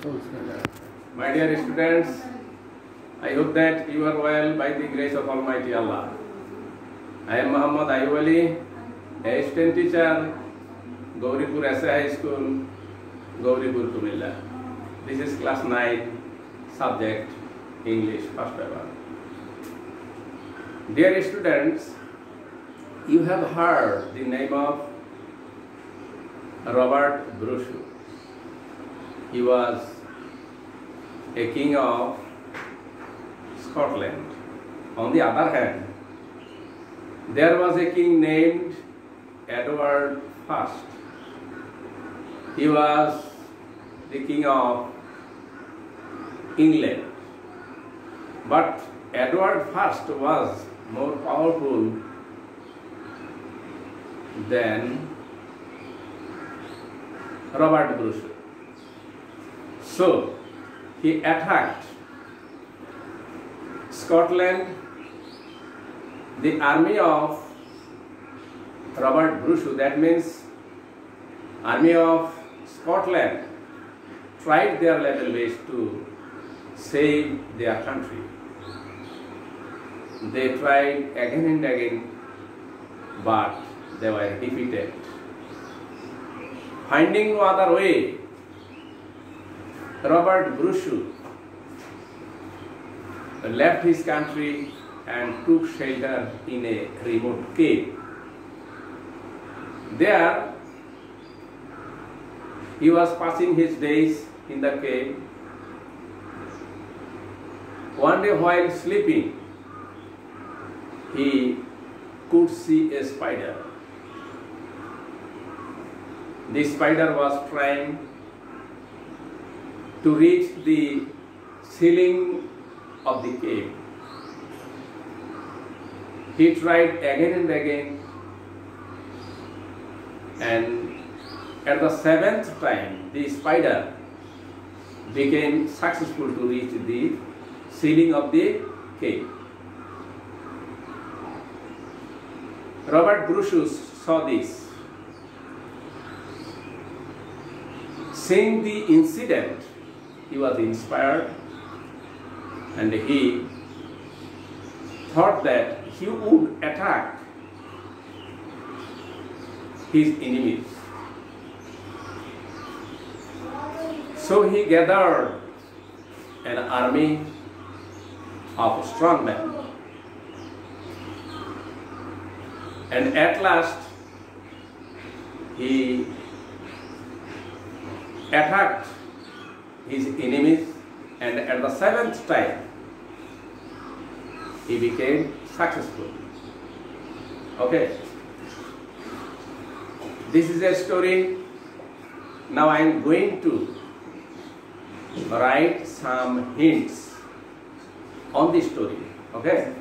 My dear students, I hope that you are well by the grace of Almighty Allah. I am Muhammad Ayub Ali, a assistant teacher, Gauripur SA High School, Gauripur Kumilla. This is class 9, subject English, first paper. Dear students, you have heard the name of Robert Bruce. He was a king of Scotland. On the other hand, there was a king named Edward I. He was the king of England. But Edward I was more powerful than Robert Bruce. So, he attacked Scotland. The army of Robert Bruce, that means army of Scotland, tried their level best to save their country. They tried again and again, but they were defeated. Finding no other way, Robert Bruce left his country and took shelter in a remote cave. There, he was passing his days in the cave. One day while sleeping, he could see a spider. The spider was trying to reach the ceiling of the cave. He tried again and again, and at the 7th time, the spider became successful to reach the ceiling of the cave. Robert Bruce saw this. Seeing the incident, he was inspired, and he thought that he would attack his enemies. So he gathered an army of strong men, and at last he attacked his enemies, and at the 7th time he became successful. Okay, this is a story. Now I am going to write some hints on this story. Okay.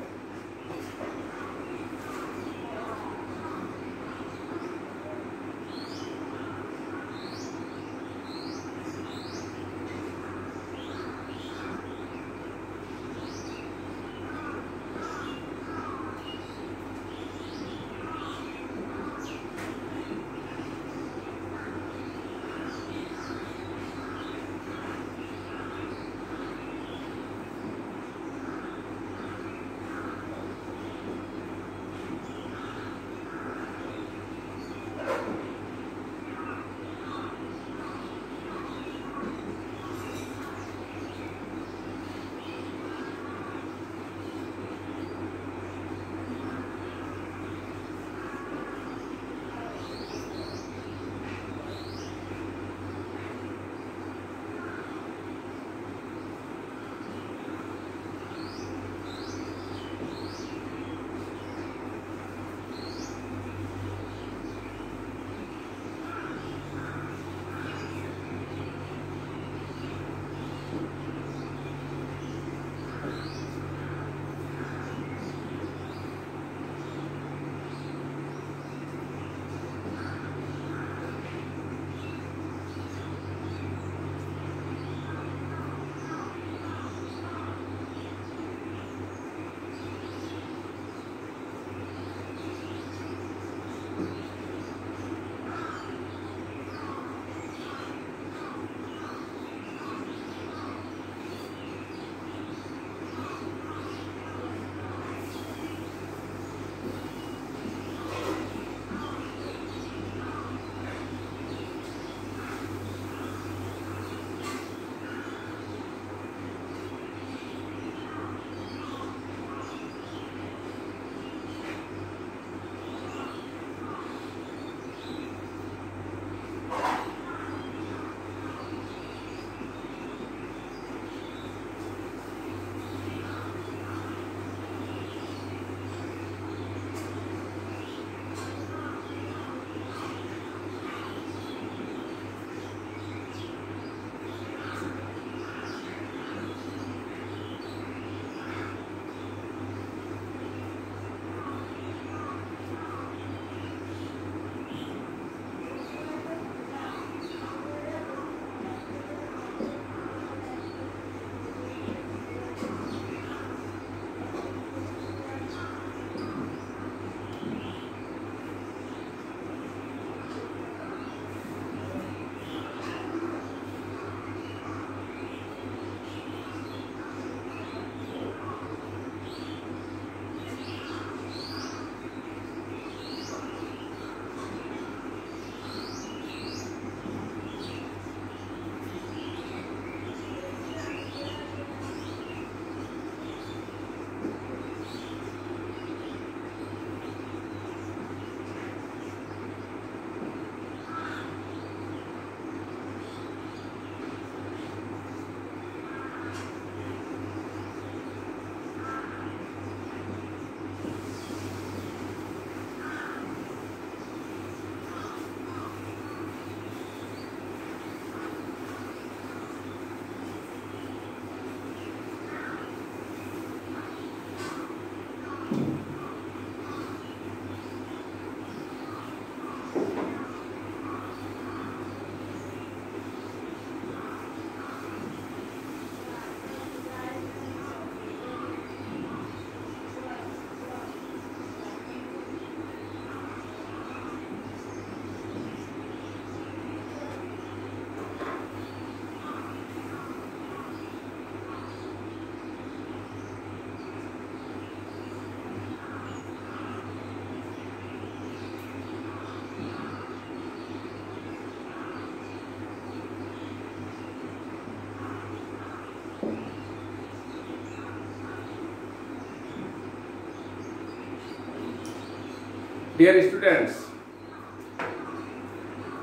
Dear students,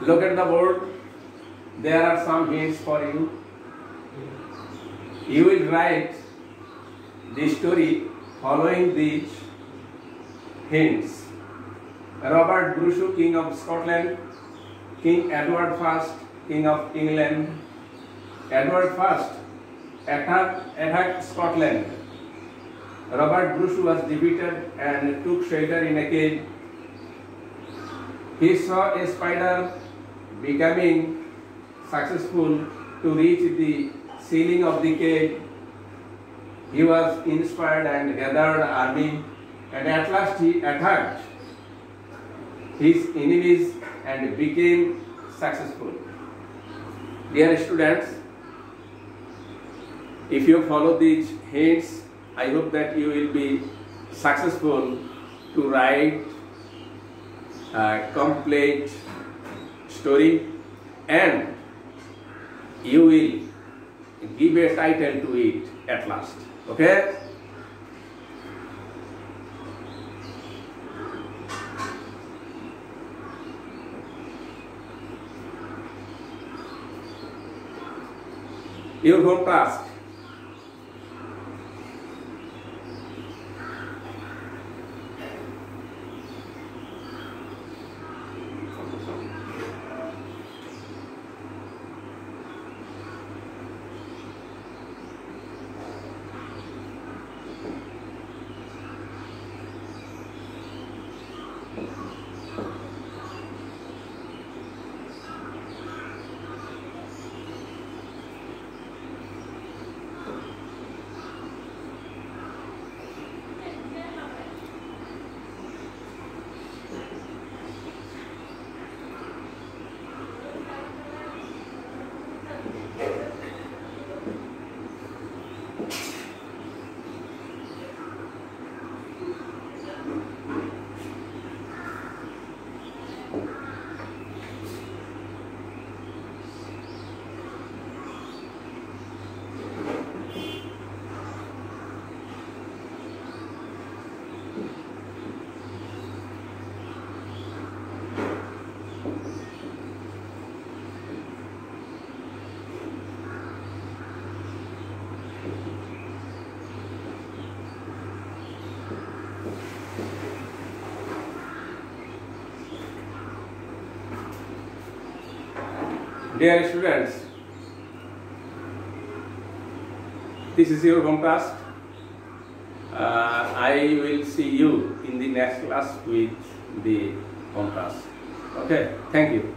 look at the board. There are some hints for you. You will write the story following these hints. Robert Bruce, King of Scotland. King Edward I, King of England. Edward I attacked Scotland. Robert Bruce was defeated and took shelter in a cave. He saw a spider becoming successful to reach the ceiling of the cave. He was inspired and gathered an army, and at last he attacked his enemies and became successful. Dear students, if you follow these hints, I hope that you will be successful to write a complete story, and you will give a title to it at last. Okay? Your home task. Dear students, this is your home task. I will see you in the next class with the home task. Okay, thank you.